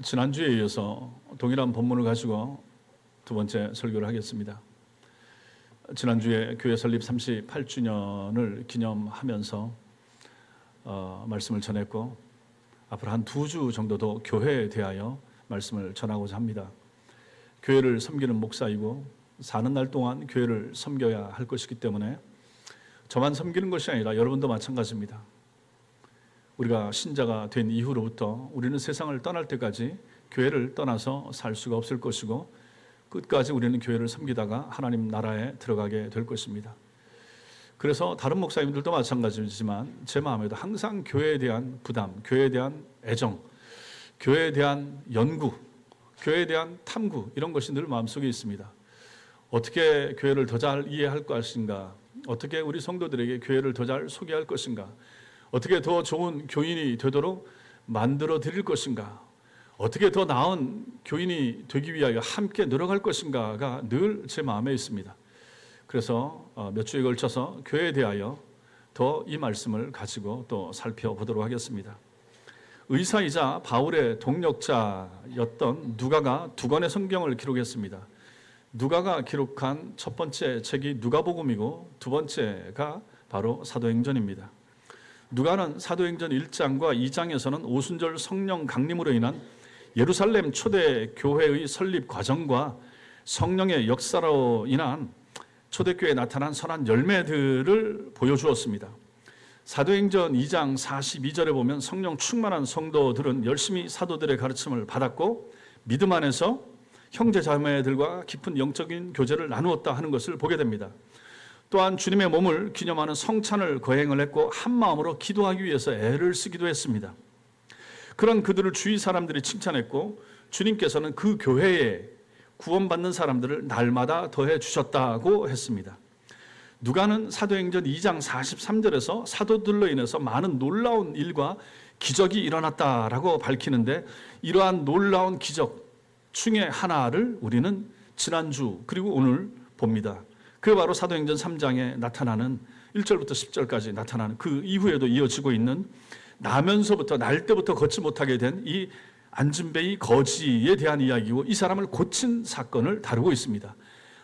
지난주에 이어서 동일한 본문을 가지고 두 번째 설교를 하겠습니다. 지난주에 교회 설립 38주년을 기념하면서 말씀을 전했고 앞으로 한 2주 정도도 교회에 대하여 말씀을 전하고자 합니다. 교회를 섬기는 목사이고 사는 날 동안 교회를 섬겨야 할 것이기 때문에 저만 섬기는 것이 아니라 여러분도 마찬가지입니다. 우리가 신자가 된 이후로부터 우리는 세상을 떠날 때까지 교회를 떠나서 살 수가 없을 것이고 끝까지 우리는 교회를 섬기다가 하나님 나라에 들어가게 될 것입니다. 그래서 다른 목사님들도 마찬가지지만 제 마음에도 항상 교회에 대한 부담, 교회에 대한 애정, 교회에 대한 연구, 교회에 대한 탐구 이런 것이 늘 마음속에 있습니다. 어떻게 교회를 더 잘 이해할 것인가, 어떻게 우리 성도들에게 교회를 더 잘 소개할 것인가, 어떻게 더 좋은 교인이 되도록 만들어 드릴 것인가, 어떻게 더 나은 교인이 되기 위하여 함께 노력할 것인가가 늘 제 마음에 있습니다. 그래서 몇 주에 걸쳐서 교회에 대하여 더 이 말씀을 가지고 또 살펴보도록 하겠습니다. 의사이자 바울의 동력자였던 누가가 2권의 성경을 기록했습니다. 누가가 기록한 첫 번째 책이 누가복음이고 두 번째가 바로 사도행전입니다. 누가는 사도행전 1장과 2장에서는 오순절 성령 강림으로 인한 예루살렘 초대 교회의 설립 과정과 성령의 역사로 인한 초대교회에 나타난 선한 열매들을 보여주었습니다. 사도행전 2장 42절에 보면 성령 충만한 성도들은 열심히 사도들의 가르침을 받았고 믿음 안에서 형제 자매들과 깊은 영적인 교제를 나누었다 하는 것을 보게 됩니다. 또한 주님의 몸을 기념하는 성찬을 거행을 했고 한 마음으로 기도하기 위해서 애를 쓰기도 했습니다. 그런 그들을 주위 사람들이 칭찬했고 주님께서는 그 교회에 구원받는 사람들을 날마다 더해 주셨다고 했습니다. 누가는 사도행전 2장 43절에서 사도들로 인해서 많은 놀라운 일과 기적이 일어났다라고 밝히는데 이러한 놀라운 기적 중에 하나를 우리는 지난주 그리고 오늘 봅니다. 그게 바로 사도행전 3장에 나타나는 1절부터 10절까지 나타나는 그 이후에도 이어지고 있는 나면서부터 날 때부터 걷지 못하게 된 이 안진뱅이 거지에 대한 이야기고 이 사람을 고친 사건을 다루고 있습니다.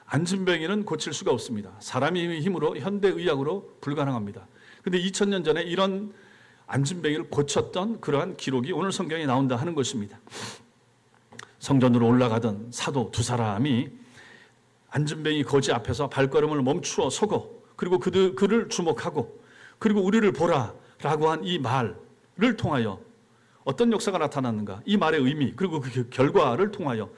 안진뱅이는 고칠 수가 없습니다. 사람의 힘으로 현대의학으로 불가능합니다. 그런데 2000년 전에 이런 안진뱅이를 고쳤던 그러한 기록이 오늘 성경에 나온다 하는 것입니다. 성전으로 올라가던 사도 두 사람이 안진뱅이 거지 앞에서 발걸음을 멈추어 서고 그리고 그를 주목하고 그리고 우리를 보라라고 한 이 말을 통하여 어떤 역사가 나타났는가, 이 말의 의미 그리고 그 결과를 통하여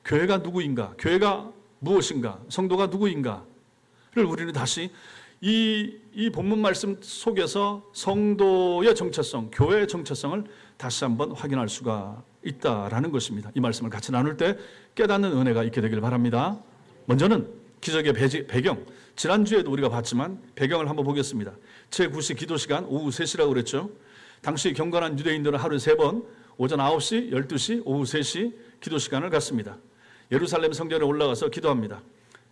교회가 누구인가, 교회가 무엇인가, 성도가 누구인가를 우리는 다시 이 본문 말씀 속에서 성도의 정체성, 교회의 정체성을 다시 한번 확인할 수가 있다라는 것입니다. 이 말씀을 같이 나눌 때 깨닫는 은혜가 있게 되길 바랍니다. 먼저는 기적의 배경, 지난주에도 우리가 봤지만 배경을 한번 보겠습니다. 제9시 기도시간 오후 3시라고 그랬죠. 당시 경건한 유대인들은 하루에 3번 오전 9시, 12시, 오후 3시 기도시간을 갖습니다. 예루살렘 성전에 올라가서 기도합니다.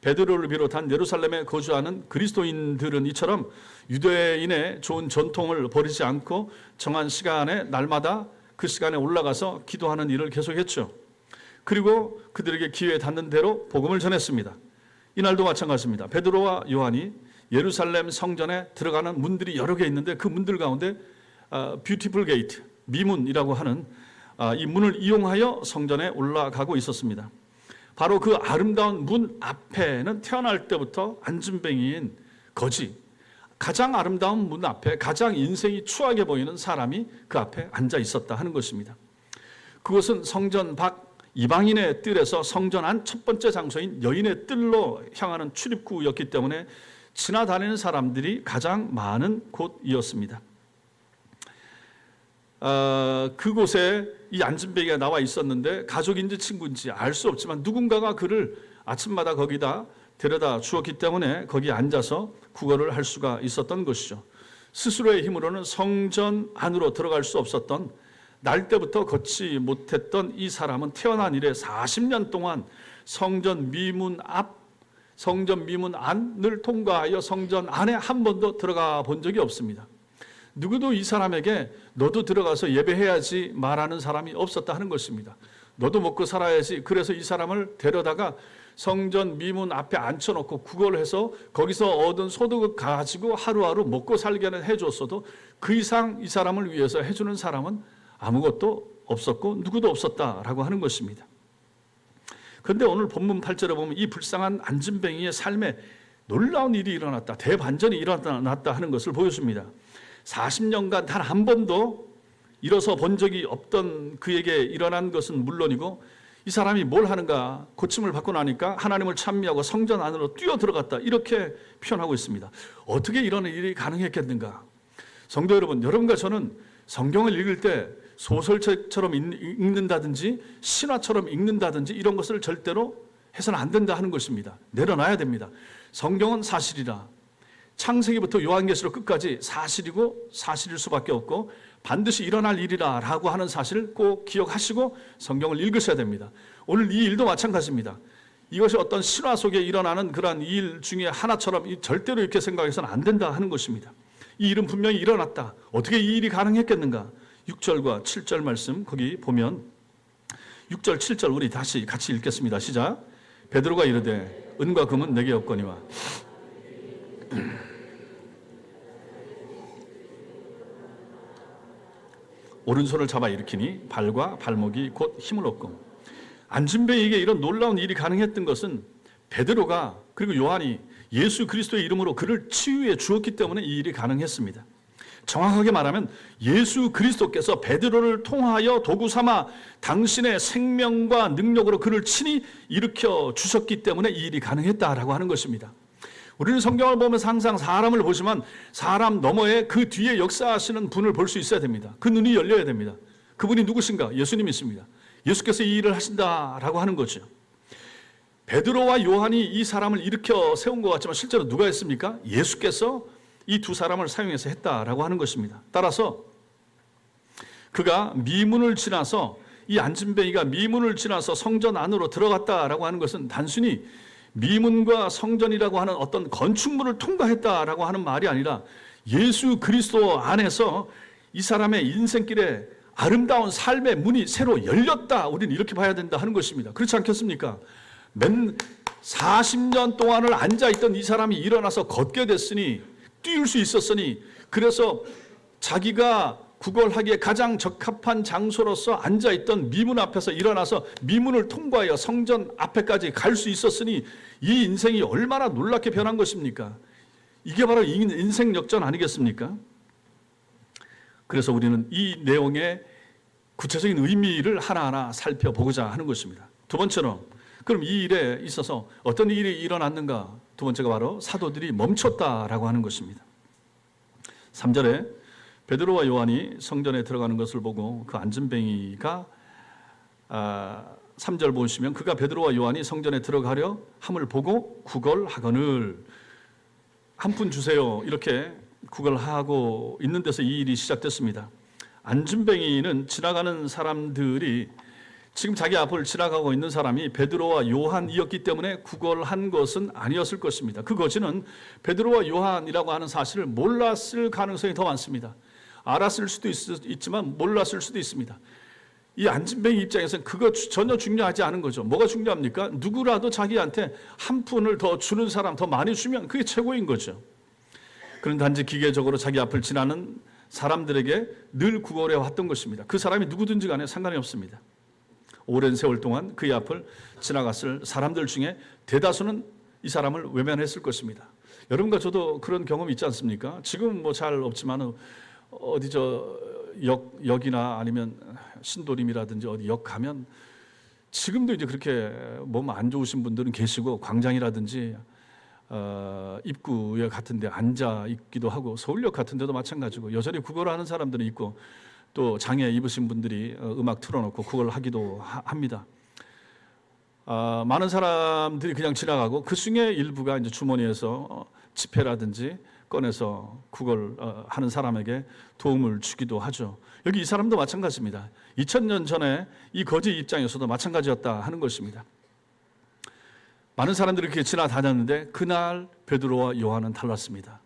베드로를 비롯한 예루살렘에 거주하는 그리스도인들은 이처럼 유대인의 좋은 전통을 버리지 않고 정한 시간에 날마다 그 시간에 올라가서 기도하는 일을 계속했죠. 그리고 그들에게 기회에 닿는 대로 복음을 전했습니다. 이날도 마찬가지입니다. 베드로와 요한이 예루살렘 성전에 들어가는 문들이 여러 개 있는데 그 문들 가운데 뷰티풀 게이트, 미문이라고 하는 이 문을 이용하여 성전에 올라가고 있었습니다. 바로 그 아름다운 문 앞에는 태어날 때부터 안진뱅이인 거지, 가장 아름다운 문 앞에 가장 인생이 추하게 보이는 사람이 그 앞에 앉아 있었다 하는 것입니다. 그것은 성전 밖 이방인의 뜰에서 성전 안 첫 번째 장소인 여인의 뜰로 향하는 출입구였기 때문에 지나다니는 사람들이 가장 많은 곳이었습니다. 그곳에 이 안진뱅이가 나와 있었는데 가족인지 친구인지 알 수 없지만 누군가가 그를 아침마다 거기다 데려다 주었기 때문에 거기에 앉아서 구걸을 할 수가 있었던 것이죠. 스스로의 힘으로는 성전 안으로 들어갈 수 없었던, 날 때부터 걷지 못했던 이 사람은 태어난 이래 40년 동안 성전 미문 안을 통과하여 성전 안에 한 번도 들어가 본 적이 없습니다. 누구도 이 사람에게 너도 들어가서 예배해야지 말하는 사람이 없었다 하는 것입니다. 너도 먹고 살아야지. 그래서 이 사람을 데려다가 성전 미문 앞에 앉혀놓고 구걸해서 거기서 얻은 소득을 가지고 하루하루 먹고 살게는 해줬어도 그 이상 이 사람을 위해서 해주는 사람은 아무것도 없었고 누구도 없었다라고 하는 것입니다. 그런데 오늘 본문 8절에 보면 이 불쌍한 안진뱅이의 삶에 놀라운 일이 일어났다, 대반전이 일어났다 하는 것을 보여줍니다. 40년간 단 한 번도 일어서 본 적이 없던 그에게 일어난 것은 물론이고, 이 사람이 뭘 하는가, 고침을 받고 나니까 하나님을 찬미하고 성전 안으로 뛰어 들어갔다, 이렇게 표현하고 있습니다. 어떻게 이런 일이 가능했겠는가? 성도 여러분, 여러분과 저는 성경을 읽을 때 소설책처럼 읽는다든지 신화처럼 읽는다든지 이런 것을 절대로 해서는 안 된다 하는 것입니다. 내려놔야 됩니다. 성경은 사실이라, 창세기부터 요한계시록 끝까지 사실이고 사실일 수밖에 없고 반드시 일어날 일이라 라고 하는 사실을 꼭 기억하시고 성경을 읽으셔야 됩니다. 오늘 이 일도 마찬가지입니다. 이것이 어떤 신화 속에 일어나는 그러한 일 중에 하나처럼 절대로 이렇게 생각해서는 안 된다 하는 것입니다. 이 일은 분명히 일어났다. 어떻게 이 일이 가능했겠는가? 6절과 7절 말씀 거기 보면 6절 7절 우리 다시 같이 읽겠습니다. 시작. 베드로가 이르되 은과 금은 내게 없거니와 오른손을 잡아 일으키니 발과 발목이 곧 힘을 얻고. 안진뱅이에게 이런 놀라운 일이 가능했던 것은 베드로가 그리고 요한이 예수 그리스도의 이름으로 그를 치유해 주었기 때문에 이 일이 가능했습니다. 정확하게 말하면 예수 그리스도께서 베드로를 통하여 도구 삼아 당신의 생명과 능력으로 그를 친히 일으켜 주셨기 때문에 이 일이 가능했다라고 하는 것입니다. 우리는 성경을 보면서 항상 사람을 보지만 사람 너머에 그 뒤에 역사하시는 분을 볼 수 있어야 됩니다. 그 눈이 열려야 됩니다. 그분이 누구신가? 예수님이십니다. 예수께서 이 일을 하신다라고 하는 거죠. 베드로와 요한이 이 사람을 일으켜 세운 것 같지만 실제로 누가 했습니까? 예수께서 이 두 사람을 사용해서 했다라고 하는 것입니다. 따라서 그가 미문을 지나서, 이 안진뱅이가 미문을 지나서 성전 안으로 들어갔다라고 하는 것은 단순히 미문과 성전이라고 하는 어떤 건축물을 통과했다라고 하는 말이 아니라 예수 그리스도 안에서 이 사람의 인생길에 아름다운 삶의 문이 새로 열렸다, 우리는 이렇게 봐야 된다 하는 것입니다. 그렇지 않겠습니까? 맨 40년 동안을 앉아있던 이 사람이 일어나서 걷게 됐으니, 뛸 수 있었으니, 그래서 자기가 구걸하기에 가장 적합한 장소로서 앉아있던 미문 앞에서 일어나서 미문을 통과하여 성전 앞에까지 갈 수 있었으니 이 인생이 얼마나 놀랍게 변한 것입니까? 이게 바로 인생 역전 아니겠습니까? 그래서 우리는 이 내용의 구체적인 의미를 하나하나 살펴보고자 하는 것입니다. 두 번째로, 그럼 이 일에 있어서 어떤 일이 일어났는가? 두 번째가 바로 사도들이 멈췄다라고 하는 것입니다. 3절에 베드로와 요한이 성전에 들어가는 것을 보고 그 안진뱅이가 3절 보시면 그가 베드로와 요한이 성전에 들어가려 함을 보고 구걸하거늘, 한 푼 주세요, 이렇게 구걸하고 있는 데서 이 일이 시작됐습니다. 안진뱅이는 지나가는 사람들이, 지금 자기 앞을 지나가고 있는 사람이 베드로와 요한이었기 때문에 구걸한 것은 아니었을 것입니다. 그 거지는 베드로와 요한이라고 하는 사실을 몰랐을 가능성이 더 많습니다. 알았을 수도 있지만 몰랐을 수도 있습니다. 이 안진뱅이 입장에서는 그거 전혀 중요하지 않은 거죠. 뭐가 중요합니까? 누구라도 자기한테 한 푼을 더 주는 사람, 더 많이 주면 그게 최고인 거죠. 그런 단지 기계적으로 자기 앞을 지나는 사람들에게 늘 구걸해 왔던 것입니다. 그 사람이 누구든지 간에 상관이 없습니다. 오랜 세월 동안 그의 앞을 지나갔을 사람들 중에 대다수는 이 사람을 외면했을 것입니다. 여러분과 저도 그런 경험이 있지 않습니까? 지금 뭐 잘 없지만 어디 역이나 아니면 신도림이라든지 어디 역 가면 지금도 이제 그렇게 몸 안 좋으신 분들은 계시고, 광장이라든지 입구에 같은 데 앉아 있기도 하고, 서울역 같은 데도 마찬가지고 여전히 구걸을 하는 사람들은 있고, 또 장애 입으신 분들이 음악 틀어놓고 그걸 하기도 합니다. 많은 사람들이 그냥 지나가고 그 중에 일부가 이제 주머니에서 지폐라든지 꺼내서 그걸 하는 사람에게 도움을 주기도 하죠. 여기 이 사람도 마찬가지입니다. 2000년 전에 이 거지 입장에서도 마찬가지였다 하는 것입니다. 많은 사람들이 그렇게 지나다녔는데 그날 베드로와 요한은 달랐습니다.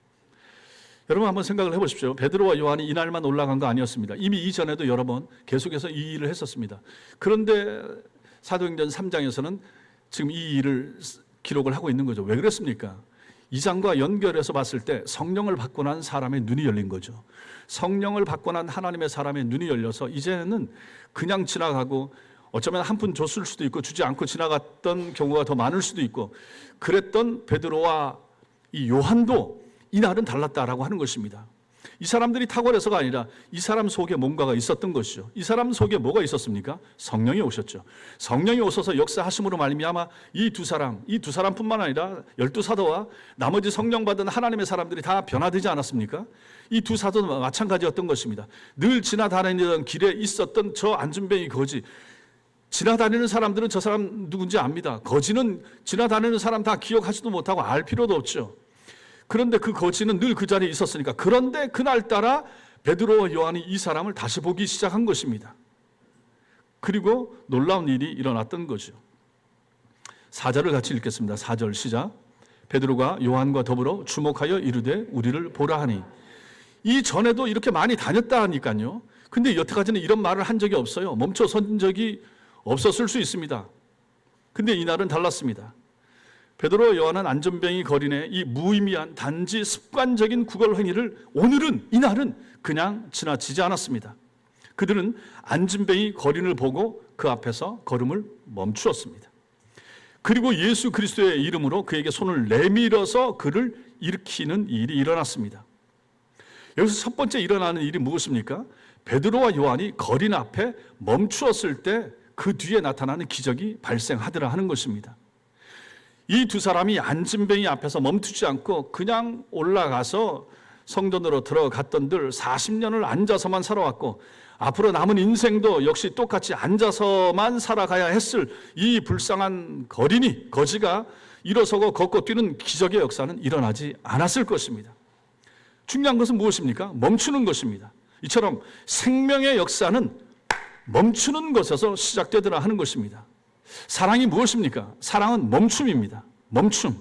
여러분 한번 생각을 해보십시오. 베드로와 요한이 이날만 올라간 거 아니었습니다. 이미 이전에도 여러 번 계속해서 이 일을 했었습니다. 그런데 사도행전 3장에서는 지금 이 일을 기록을 하고 있는 거죠. 왜 그랬습니까? 2장과 연결해서 봤을 때 성령을 받고 난 사람의 눈이 열린 거죠. 성령을 받고 난 하나님의 사람의 눈이 열려서 이제는 그냥 지나가고 어쩌면 한 푼 줬을 수도 있고 주지 않고 지나갔던 경우가 더 많을 수도 있고 그랬던 베드로와 이 요한도 이날은 달랐다라고 하는 것입니다. 이 사람들이 탁월해서가 아니라 이 사람 속에 뭔가가 있었던 것이죠. 이 사람 속에 뭐가 있었습니까? 성령이 오셨죠. 성령이 오셔서 역사하심으로 말미암아 이 두 사람뿐만 아니라 12사도와 나머지 성령 받은 하나님의 사람들이 다 변화되지 않았습니까? 이 두 사도도 마찬가지였던 것입니다. 늘 지나다니던 길에 있었던 저 안준뱅이 거지, 지나다니는 사람들은 저 사람 누군지 압니다. 거지는 지나다니는 사람 다 기억하지도 못하고 알 필요도 없죠. 그런데 그 거지는 늘 그 자리에 있었으니까. 그런데 그날따라 베드로와 요한이 이 사람을 다시 보기 시작한 것입니다. 그리고 놀라운 일이 일어났던 거죠. 4절을 같이 읽겠습니다. 4절 시작. 베드로가 요한과 더불어 주목하여 이르되 우리를 보라 하니. 이 전에도 이렇게 많이 다녔다 하니까요. 근데 여태까지는 이런 말을 한 적이 없어요. 멈춰 선 적이 없었을 수 있습니다. 근데 이날은 달랐습니다. 베드로와 요한은 안전뱅이 거린의 이 무의미한 단지 습관적인 구걸 행위를 이날은 그냥 지나치지 않았습니다. 그들은 안전뱅이 거린을 보고 그 앞에서 걸음을 멈추었습니다. 그리고 예수 그리스도의 이름으로 그에게 손을 내밀어서 그를 일으키는 일이 일어났습니다. 여기서 첫 번째 일어나는 일이 무엇입니까? 베드로와 요한이 거린 앞에 멈추었을 때 그 뒤에 나타나는 기적이 발생하더라 하는 것입니다. 이 두 사람이 안진뱅이 앞에서 멈추지 않고 그냥 올라가서 성전으로 들어갔던들 40년을 앉아서만 살아왔고 앞으로 남은 인생도 역시 똑같이 앉아서만 살아가야 했을 이 불쌍한 거지가 일어서고 걷고 뛰는 기적의 역사는 일어나지 않았을 것입니다. 중요한 것은 무엇입니까? 멈추는 것입니다. 이처럼 생명의 역사는 멈추는 것에서 시작되더라 하는 것입니다. 사랑이 무엇입니까? 사랑은 멈춤입니다. 멈춤.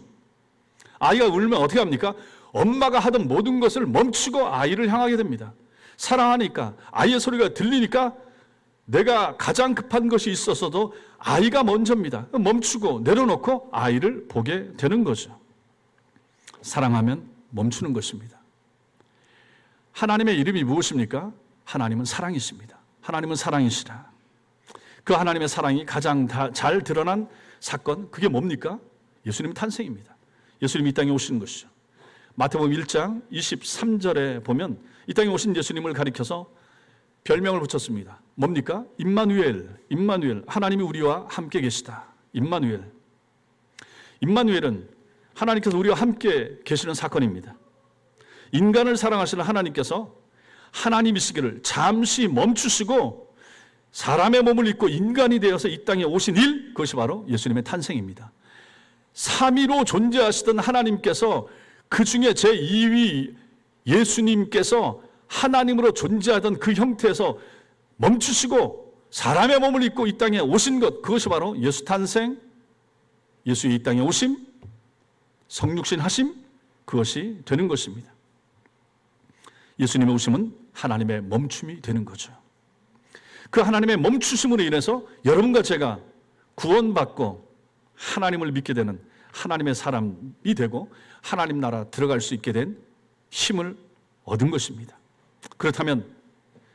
아이가 울면 어떻게 합니까? 엄마가 하던 모든 것을 멈추고 아이를 향하게 됩니다. 사랑하니까, 아이의 소리가 들리니까 내가 가장 급한 것이 있었어도 아이가 먼저입니다. 멈추고 내려놓고 아이를 보게 되는 거죠. 사랑하면 멈추는 것입니다. 하나님의 이름이 무엇입니까? 하나님은 사랑이십니다. 하나님은 사랑이시라. 그 하나님의 사랑이 가장 잘 드러난 사건, 그게 뭡니까? 예수님 탄생입니다. 예수님이 이 땅에 오시는 것이죠. 마태복음 1장 23절에 보면 이 땅에 오신 예수님을 가리켜서 별명을 붙였습니다. 뭡니까? 임마누엘, 하나님이 우리와 함께 계시다. 임마누엘은 하나님께서 우리와 함께 계시는 사건입니다. 인간을 사랑하시는 하나님께서 하나님이시기를 잠시 멈추시고 사람의 몸을 입고 인간이 되어서 이 땅에 오신 일, 그것이 바로 예수님의 탄생입니다. 삼위로 존재하시던 하나님께서 그 중에 제2위 예수님께서 하나님으로 존재하던 그 형태에서 멈추시고 사람의 몸을 입고 이 땅에 오신 것, 그것이 바로 예수 탄생, 예수의 이 땅에 오심, 성육신 하심, 그것이 되는 것입니다. 예수님의 오심은 하나님의 멈춤이 되는 거죠. 그 하나님의 멈추심으로 인해서 여러분과 제가 구원받고 하나님을 믿게 되는 하나님의 사람이 되고 하나님 나라 들어갈 수 있게 된 힘을 얻은 것입니다. 그렇다면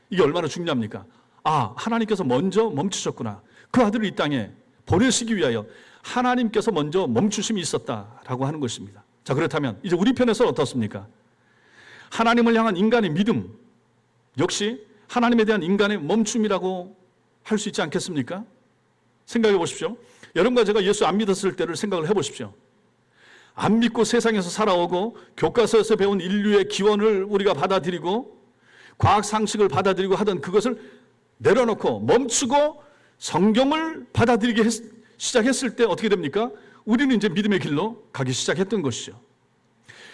이게 얼마나 중요합니까? 하나님께서 먼저 멈추셨구나. 그 아들을 이 땅에 보내시기 위하여 하나님께서 먼저 멈추심이 있었다라고 하는 것입니다. 자, 그렇다면 이제 우리 편에서 어떻습니까? 하나님을 향한 인간의 믿음, 역시 하나님에 대한 인간의 멈춤이라고 할 수 있지 않겠습니까? 생각해 보십시오. 여러분과 제가 예수 안 믿었을 때를 생각을 해보십시오. 안 믿고 세상에서 살아오고 교과서에서 배운 인류의 기원을 우리가 받아들이고 과학 상식을 받아들이고 하던 그것을 내려놓고 멈추고 성경을 받아들이기 시작했을 때 어떻게 됩니까? 우리는 이제 믿음의 길로 가기 시작했던 것이죠.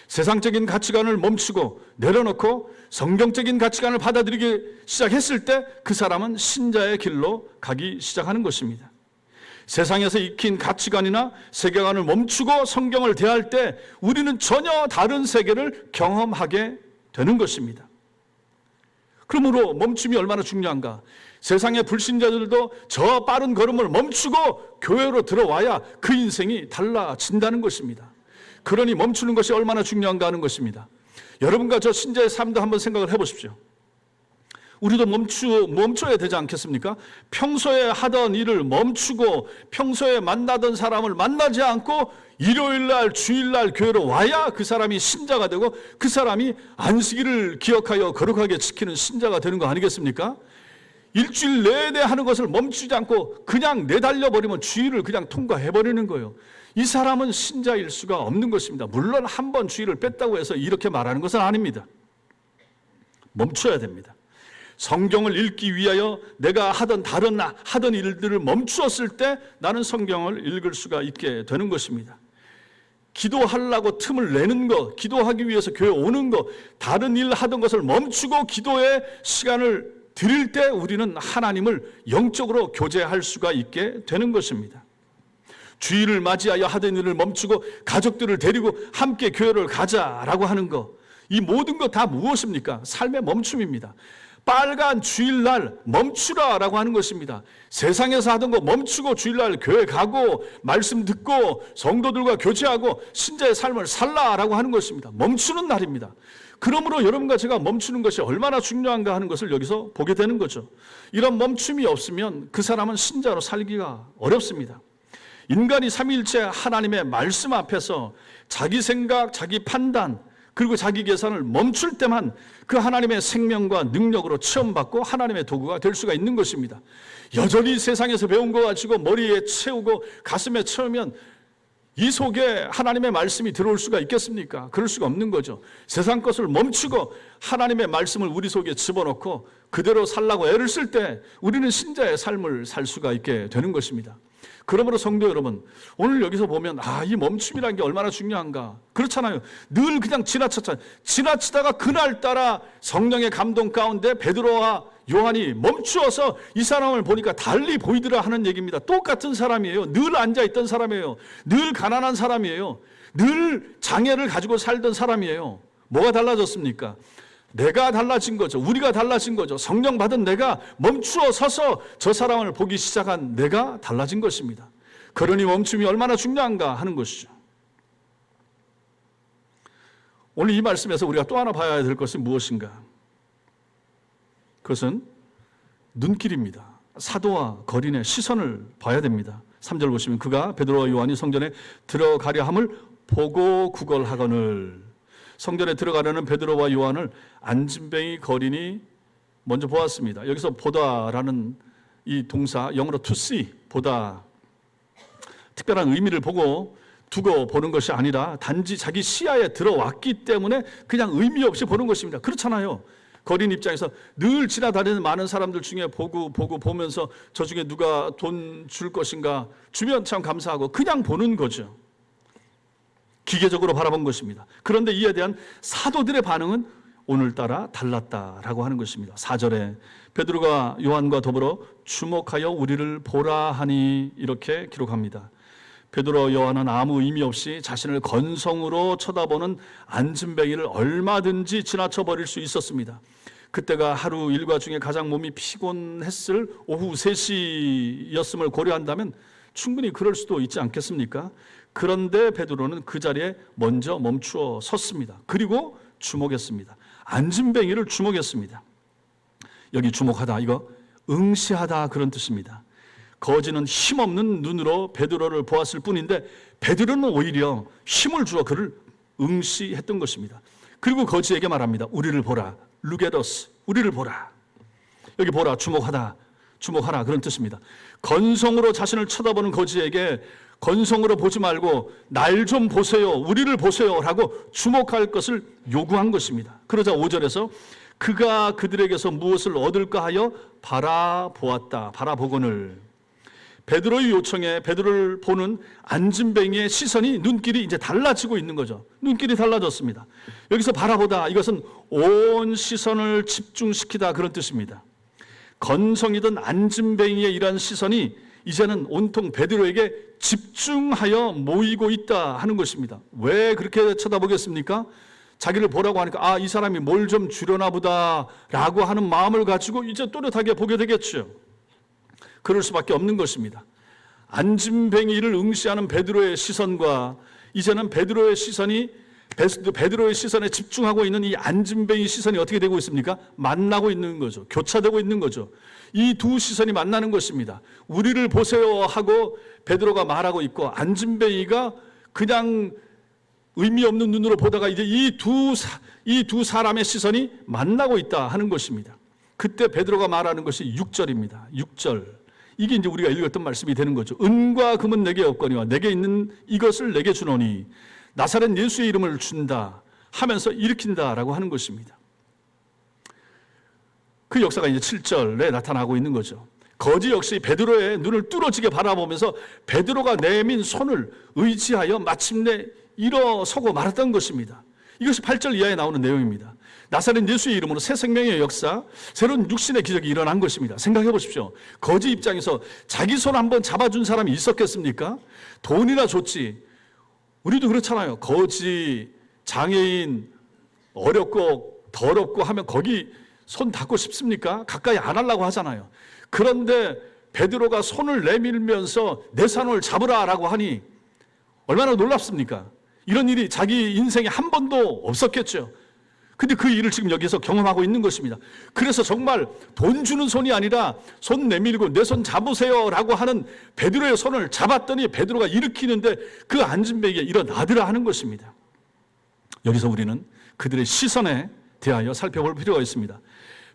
세상적인 가치관을 멈추고 내려놓고 성경적인 가치관을 받아들이기 시작했을 때 그 사람은 신자의 길로 가기 시작하는 것입니다. 세상에서 익힌 가치관이나 세계관을 멈추고 성경을 대할 때 우리는 전혀 다른 세계를 경험하게 되는 것입니다. 그러므로 멈춤이 얼마나 중요한가. 세상의 불신자들도 저 빠른 걸음을 멈추고 교회로 들어와야 그 인생이 달라진다는 것입니다. 그러니 멈추는 것이 얼마나 중요한가 하는 것입니다. 여러분과 저 신자의 삶도 한번 생각을 해보십시오. 우리도 멈춰야 되지 않겠습니까? 평소에 하던 일을 멈추고 평소에 만나던 사람을 만나지 않고 일요일날 주일날 교회로 와야 그 사람이 신자가 되고 그 사람이 안식일을 기억하여 거룩하게 지키는 신자가 되는 거 아니겠습니까? 일주일 내내 하는 것을 멈추지 않고 그냥 내달려버리면 주일을 그냥 통과해버리는 거예요. 이 사람은 신자일 수가 없는 것입니다. 물론 한 번 주일을 뺐다고 해서 이렇게 말하는 것은 아닙니다. 멈춰야 됩니다. 성경을 읽기 위하여 내가 하던 일들을 멈추었을 때 나는 성경을 읽을 수가 있게 되는 것입니다. 기도하려고 틈을 내는 것, 기도하기 위해서 교회 오는 것, 다른 일 하던 것을 멈추고 기도에 시간을 드릴 때 우리는 하나님을 영적으로 교제할 수가 있게 되는 것입니다. 주일을 맞이하여 하던 일을 멈추고 가족들을 데리고 함께 교회를 가자라고 하는 것, 이 모든 것 다 무엇입니까? 삶의 멈춤입니다. 빨간 주일날 멈추라라고 하는 것입니다. 세상에서 하던 거 멈추고 주일날 교회 가고 말씀 듣고 성도들과 교제하고 신자의 삶을 살라라고 하는 것입니다. 멈추는 날입니다. 그러므로 여러분과 제가 멈추는 것이 얼마나 중요한가 하는 것을 여기서 보게 되는 거죠. 이런 멈춤이 없으면 그 사람은 신자로 살기가 어렵습니다. 인간이 삼위일체 하나님의 말씀 앞에서 자기 생각, 자기 판단, 그리고 자기 계산을 멈출 때만 그 하나님의 생명과 능력으로 체험받고 하나님의 도구가 될 수가 있는 것입니다. 여전히 세상에서 배운 거 가지고 머리에 채우고 가슴에 채우면 이 속에 하나님의 말씀이 들어올 수가 있겠습니까? 그럴 수가 없는 거죠. 세상 것을 멈추고 하나님의 말씀을 우리 속에 집어넣고 그대로 살라고 애를 쓸 때 우리는 신자의 삶을 살 수가 있게 되는 것입니다. 그러므로 성도 여러분, 오늘 여기서 보면 이 멈춤이라는 게 얼마나 중요한가. 그렇잖아요. 늘 그냥 지나쳤잖아요. 지나치다가 그날따라 성령의 감동 가운데 베드로와 요한이 멈추어서 이 사람을 보니까 달리 보이더라 하는 얘기입니다. 똑같은 사람이에요. 늘 앉아있던 사람이에요. 늘 가난한 사람이에요. 늘 장애를 가지고 살던 사람이에요. 뭐가 달라졌습니까? 내가 달라진 거죠. 우리가 달라진 거죠. 성령 받은 내가 멈추어 서서 저 사람을 보기 시작한 내가 달라진 것입니다. 그러니 멈춤이 얼마나 중요한가 하는 것이죠. 오늘 이 말씀에서 우리가 또 하나 봐야 될 것이 무엇인가? 그것은 눈길입니다. 사도와 거린의 시선을 봐야 됩니다. 3절 보시면 그가 베드로와 요한이 성전에 들어가려 함을 보고 구걸하거늘. 성전에 들어가려는 베드로와 요한을 안진뱅이 거린이 먼저 보았습니다. 여기서 보다라는 이 동사, 영어로 to see, 보다, 특별한 의미를 두고 보는 것이 아니라 단지 자기 시야에 들어왔기 때문에 그냥 의미 없이 보는 것입니다. 그렇잖아요. 거린 입장에서 늘 지나다니는 많은 사람들 중에 보면서 저 중에 누가 돈 줄 것인가 주면 참 감사하고 그냥 보는 거죠. 기계적으로 바라본 것입니다. 그런데 이에 대한 사도들의 반응은 오늘따라 달랐다라고 하는 것입니다. 4절에 베드로가 요한과 더불어 주목하여 우리를 보라 하니 이렇게 기록합니다. 베드로와 요한은 아무 의미 없이 자신을 건성으로 쳐다보는 안진뱅이를 얼마든지 지나쳐 버릴 수 있었습니다. 그때가 하루 일과 중에 가장 몸이 피곤했을 오후 3시였음을 고려한다면 충분히 그럴 수도 있지 않겠습니까? 그런데 베드로는 그 자리에 먼저 멈추어 섰습니다. 그리고 주목했습니다. 안진뱅이를 주목했습니다. 여기 주목하다, 이거 응시하다 그런 뜻입니다. 거지는 힘없는 눈으로 베드로를 보았을 뿐인데 베드로는 오히려 힘을 주어 그를 응시했던 것입니다. 그리고 거지에게 말합니다. 우리를 보라. Look at us. 우리를 보라. 여기 보라, 주목하다, 주목하라 그런 뜻입니다. 건성으로 자신을 쳐다보는 거지에게 건성으로 보지 말고 날 좀 보세요, 우리를 보세요 라고 주목할 것을 요구한 것입니다. 그러자 5절에서 그가 그들에게서 무엇을 얻을까 하여 바라보았다. 바라보거늘. 베드로의 요청에 베드로를 보는 안진뱅이의 시선이, 눈길이 이제 달라지고 있는 거죠. 눈길이 달라졌습니다. 여기서 바라보다, 이것은 온 시선을 집중시키다 그런 뜻입니다. 건성이던 안진뱅이의 이러한 시선이 이제는 온통 베드로에게 집중하여 모이고 있다 하는 것입니다. 왜 그렇게 쳐다보겠습니까? 자기를 보라고 하니까 이 사람이 뭘 좀 주려나 보다라고 하는 마음을 가지고 이제 또렷하게 보게 되겠죠. 그럴 수밖에 없는 것입니다. 안진뱅이를 응시하는 베드로의 시선과 이제는 베드로의 시선에 집중하고 있는 이 안진뱅이 시선이 어떻게 되고 있습니까? 만나고 있는 거죠. 교차되고 있는 거죠. 이 두 시선이 만나는 것입니다. 우리를 보세요 하고 베드로가 말하고 있고, 안진뱅이가 그냥 의미 없는 눈으로 보다가 이제 이 두 사람의 시선이 만나고 있다 하는 것입니다. 그때 베드로가 말하는 것이 6절입니다. 6절. 이게 이제 우리가 읽었던 말씀이 되는 거죠. 은과 금은 내게 없거니와 내게 있는 이것을 내게 주노니 나사렛 예수의 이름을 준다 하면서 일으킨다라고 하는 것입니다. 그 역사가 이제 7절에 나타나고 있는 거죠. 거지 역시 베드로의 눈을 뚫어지게 바라보면서 베드로가 내민 손을 의지하여 마침내 일어서고 말았던 것입니다. 이것이 8절 이하에 나오는 내용입니다. 나사렛 예수의 이름으로 새 생명의 역사, 새로운 육신의 기적이 일어난 것입니다. 생각해 보십시오. 거지 입장에서 자기 손 한번 잡아준 사람이 있었겠습니까? 돈이나 줬지. 우리도 그렇잖아요. 거지, 장애인, 어렵고 더럽고 하면 거기 손 닿고 싶습니까? 가까이 안 하려고 하잖아요. 그런데 베드로가 손을 내밀면서 내 손을 잡으라라고 하니 얼마나 놀랍습니까? 이런 일이 자기 인생에 한 번도 없었겠죠. 근데 그 일을 지금 여기서 경험하고 있는 것입니다. 그래서 정말 돈 주는 손이 아니라 손 내밀고 내 손 잡으세요라고 하는 베드로의 손을 잡았더니 베드로가 일으키는데 그 안진뱅이가 일어나더라 하는 것입니다. 여기서 우리는 그들의 시선에 대하여 살펴볼 필요가 있습니다.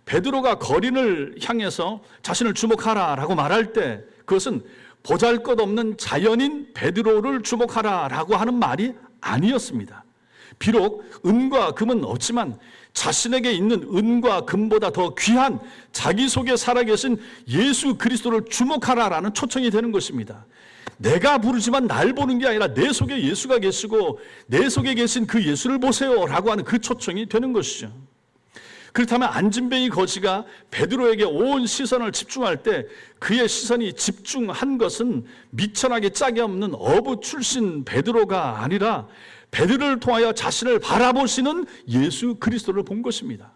베드로가 거린을 향해서 자신을 주목하라라고 말할 때 그것은 보잘것없는 자연인 베드로를 주목하라라고 하는 말이 아니었습니다. 비록 은과 금은 없지만 자신에게 있는 은과 금보다 더 귀한 자기 속에 살아계신 예수 그리스도를 주목하라라는 초청이 되는 것입니다. 내가 부르지만 날 보는 게 아니라 내 속에 예수가 계시고 내 속에 계신 그 예수를 보세요라고 하는 그 초청이 되는 것이죠. 그렇다면 안진뱅이 거지가 베드로에게 온 시선을 집중할 때 그의 시선이 집중한 것은 미천하게 짝이 없는 어부 출신 베드로가 아니라 베드로를 통하여 자신을 바라보시는 예수 그리스도를 본 것입니다.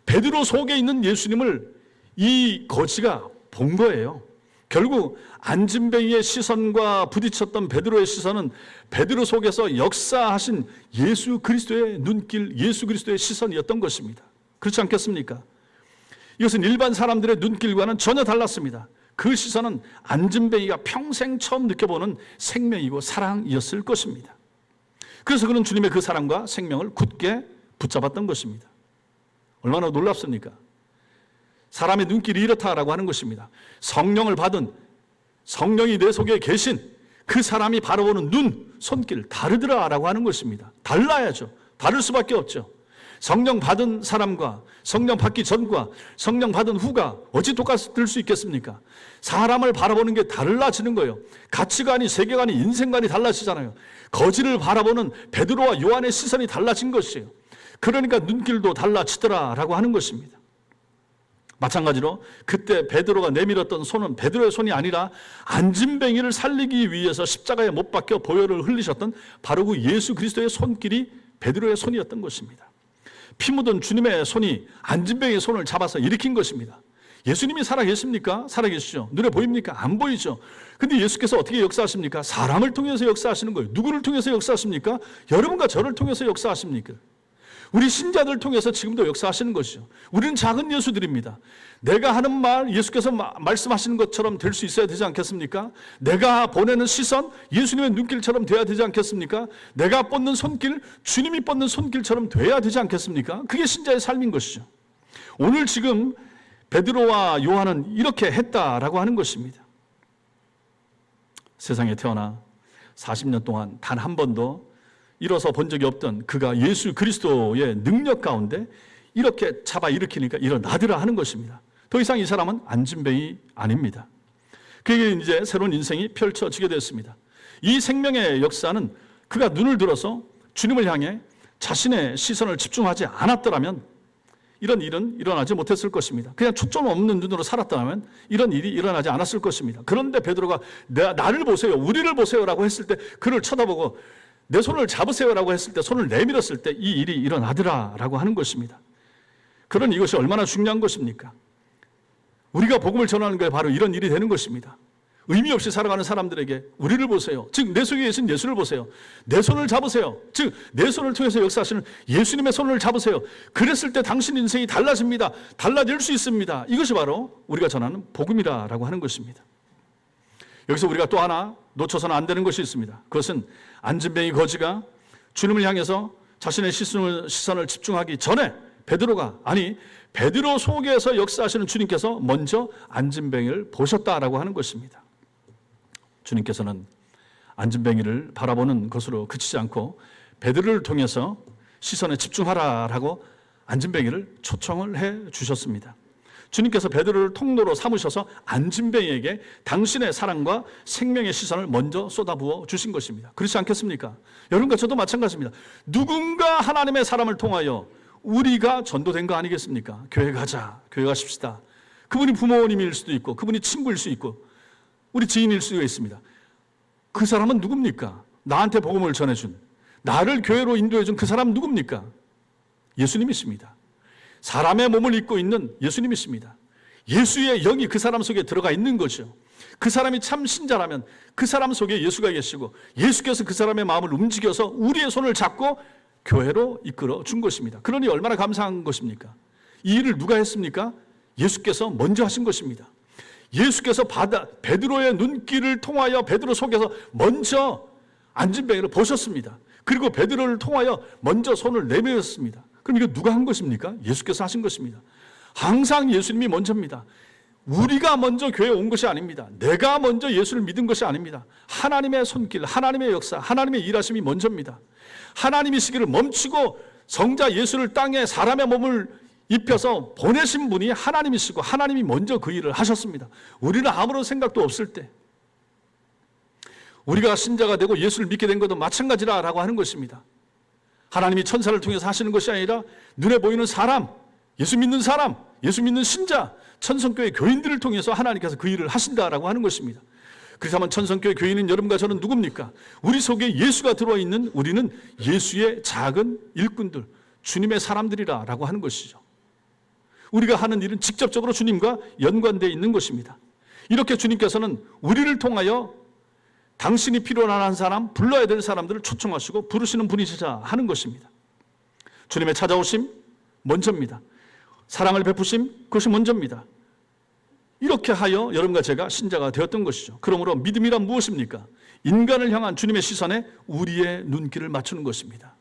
베드로 속에 있는 예수님을 이 거지가 본 거예요. 결국 안진뱅이의 시선과 부딪혔던 베드로의 시선은 베드로 속에서 역사하신 예수 그리스도의 눈길, 예수 그리스도의 시선이었던 것입니다. 그렇지 않겠습니까? 이것은 일반 사람들의 눈길과는 전혀 달랐습니다. 그 시선은 안진뱅이가 평생 처음 느껴보는 생명이고 사랑이었을 것입니다. 그래서 그는 주님의 그 사랑과 생명을 굳게 붙잡았던 것입니다. 얼마나 놀랍습니까? 사람의 눈길이 이렇다라고 하는 것입니다. 성령을 받은, 성령이 내 속에 계신 그 사람이 바라보는 눈, 손길 다르더라라고 하는 것입니다. 달라야죠. 다를 수밖에 없죠. 성령 받은 사람과 성령 받기 전과 성령 받은 후가 어찌 똑같을 수 있겠습니까? 사람을 바라보는 게 달라지는 거예요. 가치관이, 세계관이, 인생관이 달라지잖아요. 거지를 바라보는 베드로와 요한의 시선이 달라진 것이에요. 그러니까 눈길도 달라지더라라고 하는 것입니다. 마찬가지로 그때 베드로가 내밀었던 손은 베드로의 손이 아니라 안진뱅이를 살리기 위해서 십자가에 못 박혀 보혈을 흘리셨던 바로 그 예수 그리스도의 손길이 베드로의 손이었던 것입니다. 피 묻은 주님의 손이 안진뱅이의 손을 잡아서 일으킨 것입니다. 예수님이 살아계십니까? 살아계시죠. 눈에 보입니까? 안 보이죠. 근데 예수께서 어떻게 역사하십니까? 사람을 통해서 역사하시는 거예요. 누구를 통해서 역사하십니까? 여러분과 저를 통해서 역사하십니까? 우리 신자들 통해서 지금도 역사하시는 것이죠. 우리는 작은 예수들입니다. 내가 하는 말, 예수께서 말씀하시는 것처럼 될 수 있어야 되지 않겠습니까? 내가 보내는 시선, 예수님의 눈길처럼 돼야 되지 않겠습니까? 내가 뻗는 손길, 주님이 뻗는 손길처럼 돼야 되지 않겠습니까? 그게 신자의 삶인 것이죠. 오늘 지금 베드로와 요한은 이렇게 했다라고 하는 것입니다. 세상에 태어나 40년 동안 단 한 번도 일어서 본 적이 없던 그가 예수 그리스도의 능력 가운데 이렇게 잡아 일으키니까 일어나더라 하는 것입니다. 더 이상 이 사람은 안진뱅이 아닙니다. 그에게 이제 새로운 인생이 펼쳐지게 됐습니다. 이 생명의 역사는 그가 눈을 들어서 주님을 향해 자신의 시선을 집중하지 않았더라면 이런 일은 일어나지 못했을 것입니다. 그냥 초점 없는 눈으로 살았다면 이런 일이 일어나지 않았을 것입니다. 그런데 베드로가 나를 보세요, 우리를 보세요라고 했을 때 그를 쳐다보고 내 손을 잡으세요라고 했을 때, 손을 내밀었을 때 이 일이 일어나더라라고 하는 것입니다. 그러니 이것이 얼마나 중요한 것입니까? 우리가 복음을 전하는 게 바로 이런 일이 되는 것입니다. 의미 없이 살아가는 사람들에게 우리를 보세요. 즉 내 속에 계신 예수를 보세요. 내 손을 잡으세요. 즉 내 손을 통해서 역사하시는 예수님의 손을 잡으세요. 그랬을 때 당신 인생이 달라집니다. 달라질 수 있습니다. 이것이 바로 우리가 전하는 복음이라고 하는 것입니다. 여기서 우리가 또 하나 놓쳐서는 안 되는 것이 있습니다. 그것은 안진뱅이 거지가 주님을 향해서 자신의 시선을 집중하기 전에 베드로 속에서 역사하시는 주님께서 먼저 안진뱅이를 보셨다라고 하는 것입니다. 주님께서는 안진뱅이를 바라보는 것으로 그치지 않고 베드로를 통해서 시선에 집중하라라고 안진뱅이를 초청을 해 주셨습니다. 주님께서 베드로를 통로로 삼으셔서 안진뱅이에게 당신의 사랑과 생명의 시선을 먼저 쏟아부어 주신 것입니다. 그렇지 않겠습니까? 여러분과 저도 마찬가지입니다. 누군가 하나님의 사람을 통하여 우리가 전도된 거 아니겠습니까? 교회 가자, 교회 가십시다. 그분이 부모님일 수도 있고, 그분이 친구일 수 있고, 우리 지인일 수도 있습니다. 그 사람은 누굽니까? 나한테 복음을 전해준, 나를 교회로 인도해준 그 사람 누굽니까? 예수님이십니다. 사람의 몸을 입고 있는 예수님이십니다. 예수의 영이 그 사람 속에 들어가 있는 거죠. 그 사람이 참 신자라면 그 사람 속에 예수가 계시고, 예수께서 그 사람의 마음을 움직여서 우리의 손을 잡고 교회로 이끌어 준 것입니다. 그러니 얼마나 감사한 것입니까? 이 일을 누가 했습니까? 예수께서 먼저 하신 것입니다. 예수께서 베드로의 눈길을 통하여 베드로 속에서 먼저 안진뱅이를 보셨습니다. 그리고 베드로를 통하여 먼저 손을 내밀었습니다. 그럼 이거 누가 한 것입니까? 예수께서 하신 것입니다. 항상 예수님이 먼저입니다. 우리가 먼저 교회에 온 것이 아닙니다. 내가 먼저 예수를 믿은 것이 아닙니다. 하나님의 손길, 하나님의 역사, 하나님의 일하심이 먼저입니다. 하나님이 시기를 멈추고 성자 예수를 땅에 사람의 몸을 입혀서 보내신 분이 하나님이시고, 하나님이 먼저 그 일을 하셨습니다. 우리는 아무런 생각도 없을 때, 우리가 신자가 되고 예수를 믿게 된 것도 마찬가지라고 하는 것입니다. 하나님이 천사를 통해서 하시는 것이 아니라 눈에 보이는 사람, 예수 믿는 사람, 예수 믿는 신자, 천성교회 교인들을 통해서 하나님께서 그 일을 하신다라고 하는 것입니다. 그렇다면 천성교회 교인은 여러분과 저는 누굽니까? 우리 속에 예수가 들어와 있는 우리는 예수의 작은 일꾼들, 주님의 사람들이라고 하는 것이죠. 우리가 하는 일은 직접적으로 주님과 연관되어 있는 것입니다. 이렇게 주님께서는 우리를 통하여 당신이 필요로 하는 사람, 불러야 될 사람들을 초청하시고 부르시는 분이시자 하는 것입니다. 주님의 찾아오심 먼저입니다. 사랑을 베푸심, 그것이 먼저입니다. 이렇게 하여 여러분과 제가 신자가 되었던 것이죠. 그러므로 믿음이란 무엇입니까? 인간을 향한 주님의 시선에 우리의 눈길을 맞추는 것입니다.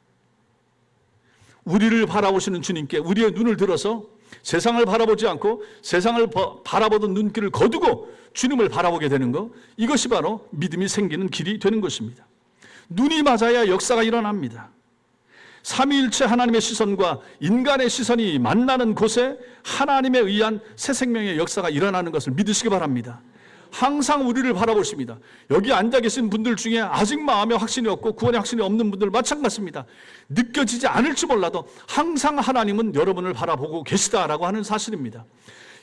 우리를 바라보시는 주님께 우리의 눈을 들어서 세상을 바라보지 않고 세상을 바라보던 눈길을 거두고 주님을 바라보게 되는 것, 이것이 바로 믿음이 생기는 길이 되는 것입니다. 눈이 맞아야 역사가 일어납니다. 삼위일체 하나님의 시선과 인간의 시선이 만나는 곳에 하나님에 의한 새 생명의 역사가 일어나는 것을 믿으시기 바랍니다. 항상 우리를 바라보십니다. 여기 앉아 계신 분들 중에 아직 마음에 확신이 없고 구원의 확신이 없는 분들 마찬가지입니다. 느껴지지 않을지 몰라도 항상 하나님은 여러분을 바라보고 계시다라고 하는 사실입니다.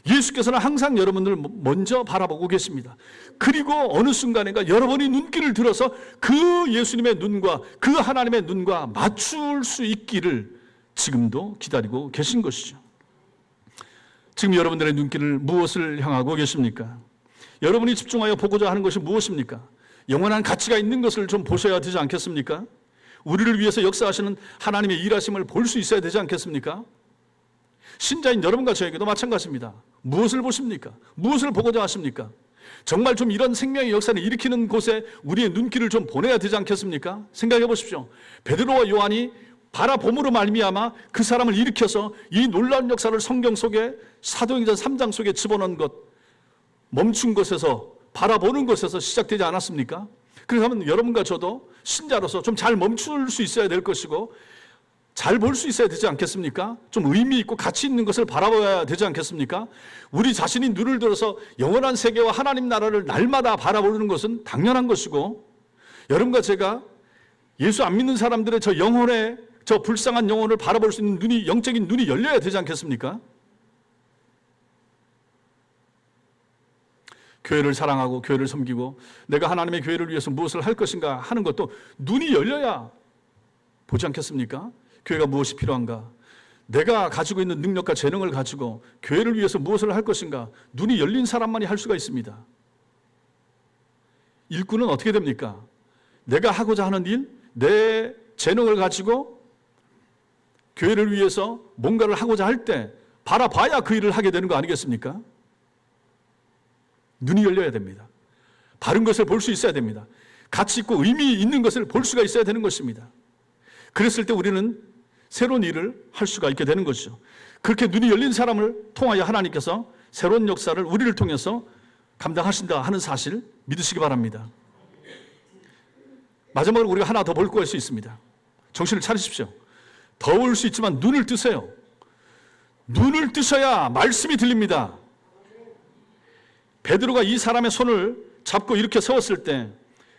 예수께서는 항상 여러분을 먼저 바라보고 계십니다. 그리고 어느 순간인가 여러분이 눈길을 들어서 그 예수님의 눈과 그 하나님의 눈과 맞출 수 있기를 지금도 기다리고 계신 것이죠. 지금 여러분들의 눈길을 무엇을 향하고 계십니까? 여러분이 집중하여 보고자 하는 것이 무엇입니까? 영원한 가치가 있는 것을 좀 보셔야 되지 않겠습니까? 우리를 위해서 역사하시는 하나님의 일하심을 볼 수 있어야 되지 않겠습니까? 신자인 여러분과 저에게도 마찬가지입니다. 무엇을 보십니까? 무엇을 보고자 하십니까? 정말 좀 이런 생명의 역사를 일으키는 곳에 우리의 눈길을 좀 보내야 되지 않겠습니까? 생각해 보십시오. 베드로와 요한이 바라봄으로 말미암아 그 사람을 일으켜서 이 놀라운 역사를 성경 속에 사도행전 3장 속에 집어넣은 것, 멈춘 곳에서 바라보는 곳에서 시작되지 않았습니까? 그렇다면 여러분과 저도 신자로서 좀 잘 멈출 수 있어야 될 것이고 잘 볼 수 있어야 되지 않겠습니까? 좀 의미 있고 가치 있는 것을 바라봐야 되지 않겠습니까? 우리 자신이 눈을 들어서 영원한 세계와 하나님 나라를 날마다 바라보는 것은 당연한 것이고, 여러분과 제가 예수 안 믿는 사람들의 저 영혼의 저 불쌍한 영혼을 바라볼 수 있는 눈이, 영적인 눈이 열려야 되지 않겠습니까? 교회를 사랑하고 교회를 섬기고 내가 하나님의 교회를 위해서 무엇을 할 것인가 하는 것도 눈이 열려야 보지 않겠습니까? 교회가 무엇이 필요한가? 내가 가지고 있는 능력과 재능을 가지고 교회를 위해서 무엇을 할 것인가? 눈이 열린 사람만이 할 수가 있습니다. 일꾼은 어떻게 됩니까? 내가 하고자 하는 일, 내 재능을 가지고 교회를 위해서 뭔가를 하고자 할 때 바라봐야 그 일을 하게 되는 거 아니겠습니까? 눈이 열려야 됩니다. 바른 것을 볼 수 있어야 됩니다. 가치 있고 의미 있는 것을 볼 수가 있어야 되는 것입니다. 그랬을 때 우리는 새로운 일을 할 수가 있게 되는 것이죠. 그렇게 눈이 열린 사람을 통하여 하나님께서 새로운 역사를 우리를 통해서 감당하신다 하는 사실 믿으시기 바랍니다. 마지막으로 우리가 하나 더 볼 것이 있습니다. 정신을 차리십시오. 더울 수 있지만 눈을 뜨세요. 눈을 뜨셔야 말씀이 들립니다. 베드로가 이 사람의 손을 잡고 이렇게 세웠을 때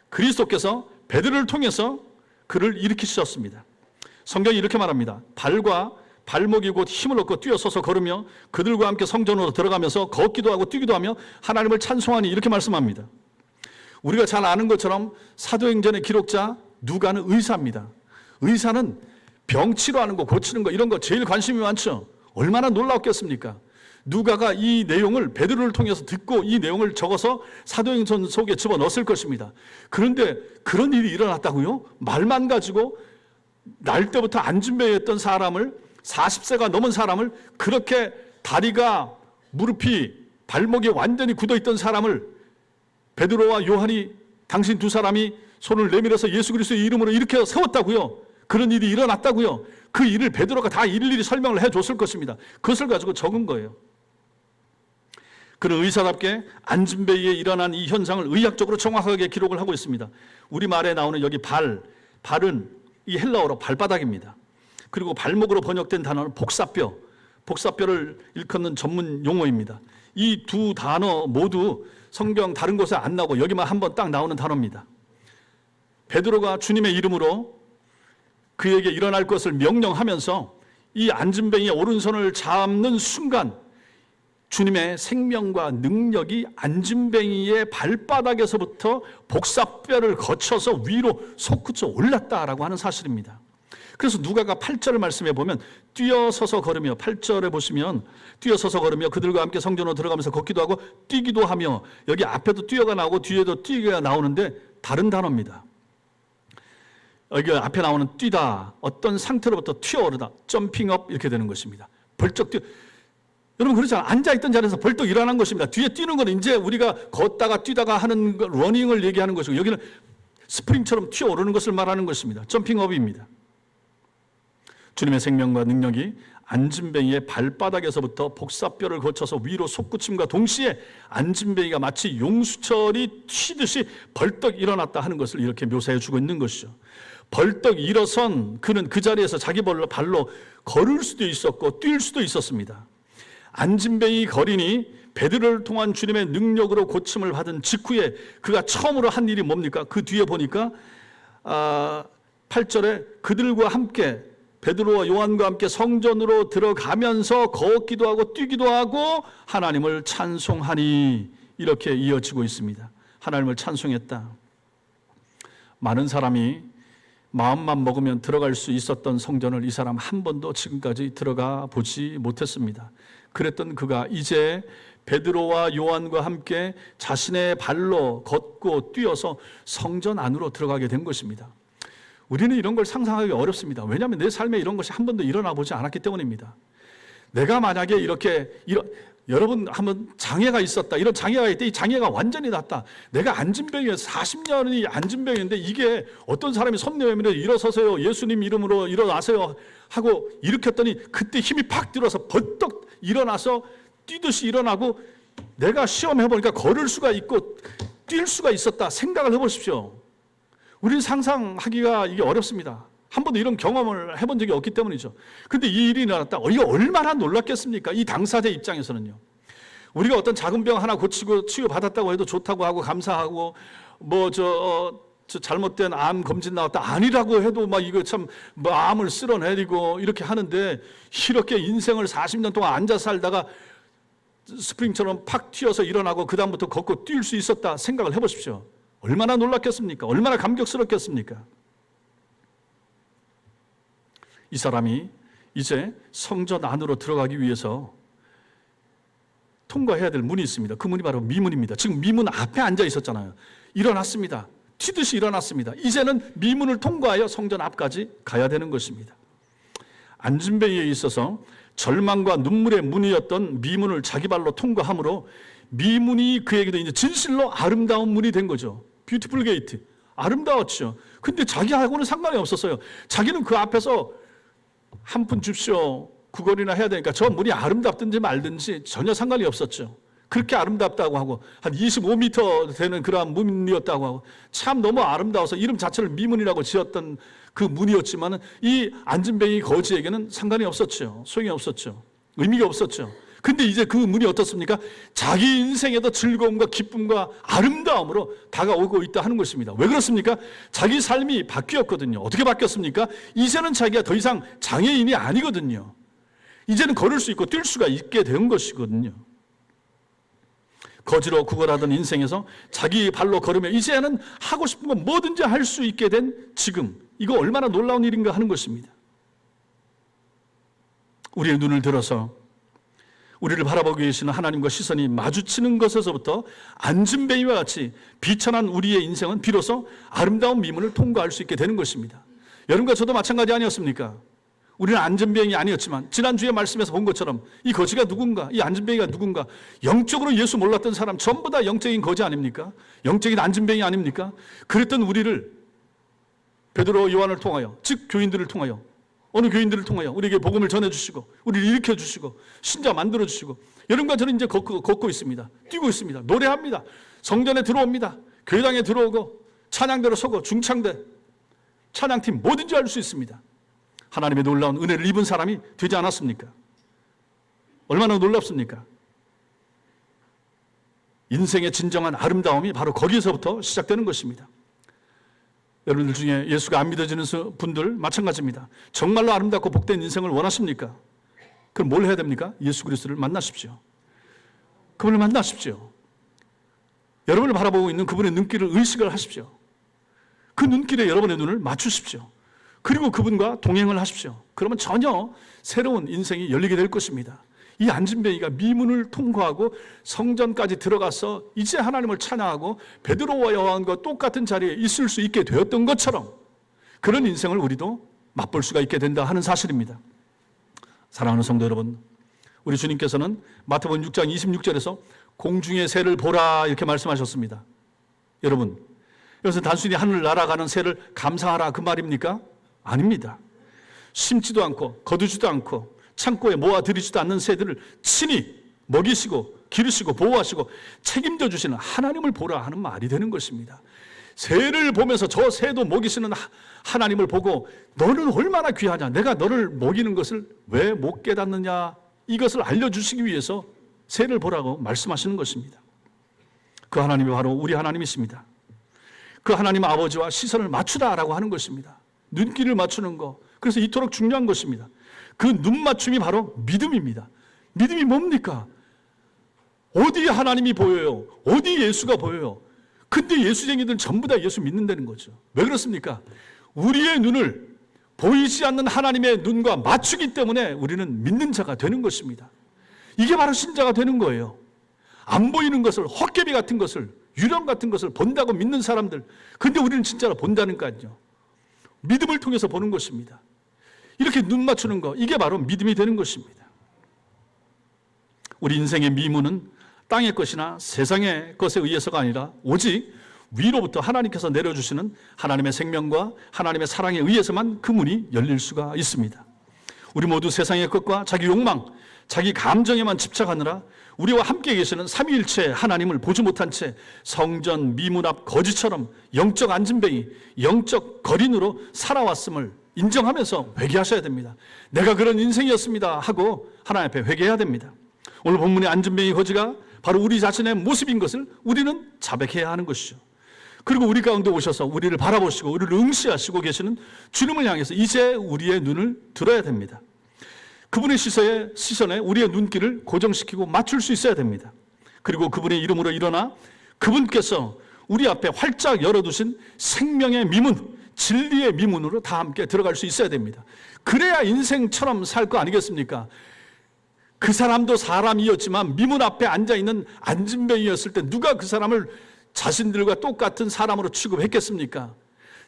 그리스도께서 베드로를 통해서 그를 일으키셨습니다. 성경이 이렇게 말합니다. 발과 발목이 곧 힘을 얻고 뛰어서서 걸으며 그들과 함께 성전으로 들어가면서 걷기도 하고 뛰기도 하며 하나님을 찬송하니 이렇게 말씀합니다. 우리가 잘 아는 것처럼 사도행전의 기록자 누가는 의사입니다. 의사는 병 치료하는 거, 고치는 거 이런 거 제일 관심이 많죠. 얼마나 놀라웠겠습니까? 누가가 이 내용을 베드로를 통해서 듣고 이 내용을 적어서 사도행전 속에 집어넣었을 것입니다. 그런데 그런 일이 일어났다고요? 말만 가지고 날 때부터 안진뱅이였던 사람을 40세가 넘은 사람을 그렇게 다리가 무릎이 발목이 완전히 굳어있던 사람을 베드로와 요한이 당신 두 사람이 손을 내밀어서 예수 그리스도의 이름으로 이렇게 세웠다고요? 그런 일이 일어났다고요? 그 일을 베드로가 다 일일이 설명을 해줬을 것입니다. 그것을 가지고 적은 거예요. 그는 의사답게 안진뱅이에 일어난 이 현상을 의학적으로 정확하게 기록을 하고 있습니다. 우리말에 나오는 여기 발은 이 헬라어로 발바닥입니다. 그리고 발목으로 번역된 단어는 복사뼈를 일컫는 전문 용어입니다. 이 두 단어 모두 성경 다른 곳에 안 나오고 여기만 한번 딱 나오는 단어입니다. 베드로가 주님의 이름으로 그에게 일어날 것을 명령하면서 이 안진뱅이의 오른손을 잡는 순간 주님의 생명과 능력이 안진뱅이의 발바닥에서부터 복사뼈를 거쳐서 위로 솟구쳐 올랐다라고 하는 사실입니다. 그래서 누가가 8절 말씀에 보면 뛰어서서 걸으며 8절에 보시면 뛰어서서 걸으며 그들과 함께 성전으로 들어가면서 걷기도 하고 뛰기도 하며 여기 앞에도 뛰어가 나오고 뒤에도 뛰기가 나오는데 다른 단어입니다. 여기 앞에 나오는 뛰다 어떤 상태로부터 튀어오르다 점핑업 이렇게 되는 것입니다. 벌쩍 뛰어 여러분 그렇잖아요. 앉아있던 자리에서 벌떡 일어난 것입니다. 뒤에 뛰는 건 이제 우리가 걷다가 뛰다가 하는 러닝을 얘기하는 것이고 여기는 스프링처럼 튀어오르는 것을 말하는 것입니다. 점핑업입니다. 주님의 생명과 능력이 안진뱅이의 발바닥에서부터 복사뼈를 거쳐서 위로 솟구침과 동시에 안진뱅이가 마치 용수철이 튀듯이 벌떡 일어났다 하는 것을 이렇게 묘사해 주고 있는 것이죠. 벌떡 일어선 그는 그 자리에서 자기 발로 걸을 수도 있었고 뛸 수도 있었습니다. 안진뱅이 거린이 베드로를 통한 주님의 능력으로 고침을 받은 직후에 그가 처음으로 한 일이 뭡니까? 그 뒤에 보니까 8절에 그들과 함께 베드로와 요한과 함께 성전으로 들어가면서 걷기도 하고 뛰기도 하고 하나님을 찬송하니 이렇게 이어지고 있습니다. 하나님을 찬송했다. 많은 사람이 마음만 먹으면 들어갈 수 있었던 성전을 이 사람 한 번도 지금까지 들어가 보지 못했습니다. 그랬던 그가 이제 베드로와 요한과 함께 자신의 발로 걷고 뛰어서 성전 안으로 들어가게 된 것입니다. 우리는 이런 걸 상상하기 어렵습니다. 왜냐하면 내 삶에 이런 것이 한 번도 일어나 보지 않았기 때문입니다. 내가 만약에 여러분 한번 장애가 있었다. 이런 장애가 있대. 이 장애가 완전히 낫다. 내가 안진뱅이에서 40년이 안진뱅이인데 이게 어떤 사람이 손 내밀어 일어서세요. 예수님 이름으로 일어나세요 하고 일으켰더니 그때 힘이 팍 들어서 벌떡 일어나서 뛰듯이 일어나고 내가 시험해보니까 걸을 수가 있고 뛸 수가 있었다. 생각을 해보십시오. 우리는 상상하기가 이게 어렵습니다. 한 번도 이런 경험을 해본 적이 없기 때문이죠. 그런데 이 일이 일어났다. 이거 얼마나 놀랐겠습니까? 이 당사자 입장에서는요. 우리가 어떤 작은 병 하나 고치고 치유받았다고 해도 좋다고 하고 감사하고 저 잘못된 암 검진 나왔다 아니라고 해도 막 이거 참 마음을 쓸어내리고 이렇게 하는데 이렇게 인생을 40년 동안 앉아 살다가 스프링처럼 팍 튀어서 일어나고 그 다음부터 걷고 뛸 수 있었다 생각을 해보십시오. 얼마나 놀랐겠습니까? 얼마나 감격스럽겠습니까? 이 사람이 이제 성전 안으로 들어가기 위해서 통과해야 될 문이 있습니다. 그 문이 바로 미문입니다. 지금 미문 앞에 앉아 있었잖아요. 일어났습니다. 튀듯이 일어났습니다. 이제는 미문을 통과하여 성전 앞까지 가야 되는 것입니다. 안진뱅이에 있어서 절망과 눈물의 문이었던 미문을 자기 발로 통과함으로 미문이 그에게도 이제 진실로 아름다운 문이 된 거죠. 뷰티풀 게이트. 아름다웠죠. 근데 자기하고는 상관이 없었어요. 자기는 그 앞에서 한 푼 줍쇼 구걸이나 해야 되니까 저 문이 아름답든지 말든지 전혀 상관이 없었죠. 그렇게 아름답다고 하고 한 25m 되는 그러한 문이었다고 하고 참 너무 아름다워서 이름 자체를 미문이라고 지었던 그 문이었지만 이 안진뱅이 거지에게는 상관이 없었죠. 소용이 없었죠. 의미가 없었죠. 근데 이제 그 문이 어떻습니까? 자기 인생에도 즐거움과 기쁨과 아름다움으로 다가오고 있다 하는 것입니다. 왜 그렇습니까? 자기 삶이 바뀌었거든요. 어떻게 바뀌었습니까? 이제는 자기가 더 이상 장애인이 아니거든요. 이제는 걸을 수 있고 뛸 수가 있게 된 것이거든요. 거지로 구걸하던 인생에서 자기 발로 걸으며 이제는 하고 싶은 건 뭐든지 할 수 있게 된 지금, 이거 얼마나 놀라운 일인가 하는 것입니다. 우리의 눈을 들어서 우리를 바라보고 계시는 하나님과 시선이 마주치는 것에서부터 안진뱅이와 같이 비천한 우리의 인생은 비로소 아름다운 미문을 통과할 수 있게 되는 것입니다. 여러분과 저도 마찬가지 아니었습니까? 우리는 안진뱅이 아니었지만 지난주에 말씀에서 본 것처럼 이 거지가 누군가, 이 안진뱅이가 누군가, 영적으로 예수 몰랐던 사람 전부 다 영적인 거지 아닙니까? 영적인 안진뱅이 아닙니까? 그랬던 우리를 베드로 요한을 통하여, 즉 교인들을 통하여, 어느 교인들을 통하여 우리에게 복음을 전해주시고 우리를 일으켜주시고 신자 만들어주시고 여러분과 저는 이제 걷고 있습니다. 뛰고 있습니다. 노래합니다. 성전에 들어옵니다. 교회당에 들어오고 찬양대로 서고 중창대, 찬양팀 뭐든지 할 수 있습니다. 하나님의 놀라운 은혜를 입은 사람이 되지 않았습니까? 얼마나 놀랍습니까? 인생의 진정한 아름다움이 바로 거기에서부터 시작되는 것입니다. 여러분들 중에 예수가 안 믿어지는 분들 마찬가지입니다. 정말로 아름답고 복된 인생을 원하십니까? 그럼 뭘 해야 됩니까? 예수 그리스도를 만나십시오. 그분을 만나십시오. 여러분을 바라보고 있는 그분의 눈길을 의식을 하십시오. 그 눈길에 여러분의 눈을 맞추십시오. 그리고 그분과 동행을 하십시오. 그러면 전혀 새로운 인생이 열리게 될 것입니다. 이 안진뱅이가 미문을 통과하고 성전까지 들어가서 이제 하나님을 찬양하고 베드로와 요한과 똑같은 자리에 있을 수 있게 되었던 것처럼 그런 인생을 우리도 맛볼 수가 있게 된다 하는 사실입니다. 사랑하는 성도 여러분, 우리 주님께서는 마태복음 6장 26절에서 공중의 새를 보라 이렇게 말씀하셨습니다. 여러분, 여기서 단순히 하늘 날아가는 새를 감상하라 그 말입니까? 아닙니다. 심지도 않고 거두지도 않고 창고에 모아들이지도 않는 새들을 친히 먹이시고 기르시고 보호하시고 책임져 주시는 하나님을 보라 하는 말이 되는 것입니다. 새를 보면서 저 새도 먹이시는 하나님을 보고 너는 얼마나 귀하냐, 내가 너를 먹이는 것을 왜 못 깨닫느냐, 이것을 알려주시기 위해서 새를 보라고 말씀하시는 것입니다. 그 하나님이 바로 우리 하나님이십니다. 그 하나님 아버지와 시선을 맞추라라고 하는 것입니다. 눈길을 맞추는 것, 그래서 이토록 중요한 것입니다. 그 눈 맞춤이 바로 믿음입니다. 믿음이 뭡니까? 어디에 하나님이 보여요? 어디에 예수가 보여요? 근데 예수쟁이들은 전부 다 예수 믿는다는 거죠. 왜 그렇습니까? 우리의 눈을 보이지 않는 하나님의 눈과 맞추기 때문에 우리는 믿는 자가 되는 것입니다. 이게 바로 신자가 되는 거예요. 안 보이는 것을, 헛개비 같은 것을, 유령 같은 것을 본다고 믿는 사람들, 근데 우리는 진짜로 본다니까요. 믿음을 통해서 보는 것입니다. 이렇게 눈 맞추는 거, 이게 바로 믿음이 되는 것입니다. 우리 인생의 미문은 땅의 것이나 세상의 것에 의해서가 아니라 오직 위로부터 하나님께서 내려주시는 하나님의 생명과 하나님의 사랑에 의해서만 그 문이 열릴 수가 있습니다. 우리 모두 세상의 것과 자기 욕망, 자기 감정에만 집착하느라 우리와 함께 계시는 삼위일체 하나님을 보지 못한 채 성전 미문 앞 거지처럼 영적 안진뱅이, 영적 거린으로 살아왔음을 인정하면서 회개하셔야 됩니다. 내가 그런 인생이었습니다 하고 하나님 앞에 회개해야 됩니다. 오늘 본문의 안진뱅이 거지가 바로 우리 자신의 모습인 것을 우리는 자백해야 하는 것이죠. 그리고 우리 가운데 오셔서 우리를 바라보시고 우리를 응시하시고 계시는 주님을 향해서 이제 우리의 눈을 들어야 됩니다. 그분의 시선에 우리의 눈길을 고정시키고 맞출 수 있어야 됩니다. 그리고 그분의 이름으로 일어나 그분께서 우리 앞에 활짝 열어두신 생명의 미문, 진리의 미문으로 다 함께 들어갈 수 있어야 됩니다. 그래야 인생처럼 살 거 아니겠습니까? 그 사람도 사람이었지만 미문 앞에 앉아있는 안진뱅이였을 때 누가 그 사람을 자신들과 똑같은 사람으로 취급했겠습니까?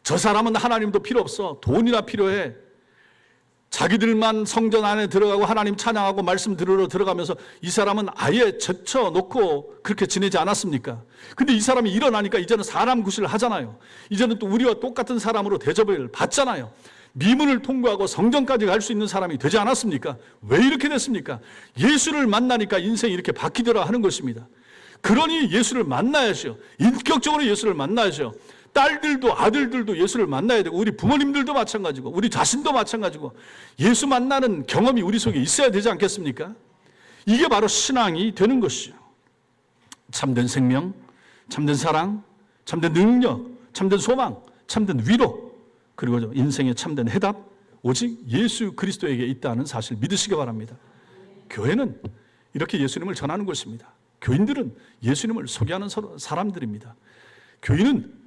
저 사람은 하나님도 필요 없어. 돈이나 필요해. 자기들만 성전 안에 들어가고 하나님 찬양하고 말씀 들으러 들어가면서 이 사람은 아예 제쳐놓고 그렇게 지내지 않았습니까? 근데 이 사람이 일어나니까 이제는 사람 구실을 하잖아요. 이제는 또 우리와 똑같은 사람으로 대접을 받잖아요. 미문을 통과하고 성전까지 갈 수 있는 사람이 되지 않았습니까? 왜 이렇게 됐습니까? 예수를 만나니까 인생이 이렇게 바뀌더라 하는 것입니다. 그러니 예수를 만나야죠. 인격적으로 예수를 만나야죠. 딸들도 아들들도 예수를 만나야 되고 우리 부모님들도 마찬가지고 우리 자신도 마찬가지고 예수 만나는 경험이 우리 속에 있어야 되지 않겠습니까? 이게 바로 신앙이 되는 것이죠. 참된 생명, 참된 사랑, 참된 능력, 참된 소망, 참된 위로, 그리고 인생의 참된 해답 오직 예수 그리스도에게 있다는 사실 믿으시기 바랍니다. 교회는 이렇게 예수님을 전하는 것입니다. 교인들은 예수님을 소개하는 사람들입니다. 교인은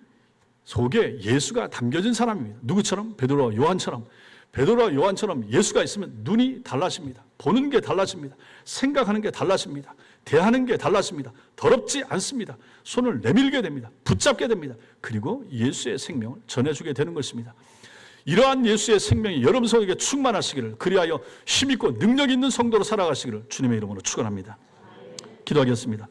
속에 예수가 담겨진 사람입니다. 누구처럼? 베드로와 요한처럼. 베드로와 요한처럼 예수가 있으면 눈이 달라집니다. 보는 게 달라집니다. 생각하는 게 달라집니다. 대하는 게 달라집니다. 더럽지 않습니다. 손을 내밀게 됩니다. 붙잡게 됩니다. 그리고 예수의 생명을 전해주게 되는 것입니다. 이러한 예수의 생명이 여러분 속에 충만하시기를, 그리하여 힘있고 능력 있는 성도로 살아가시기를 주님의 이름으로 축원합니다. 기도하겠습니다.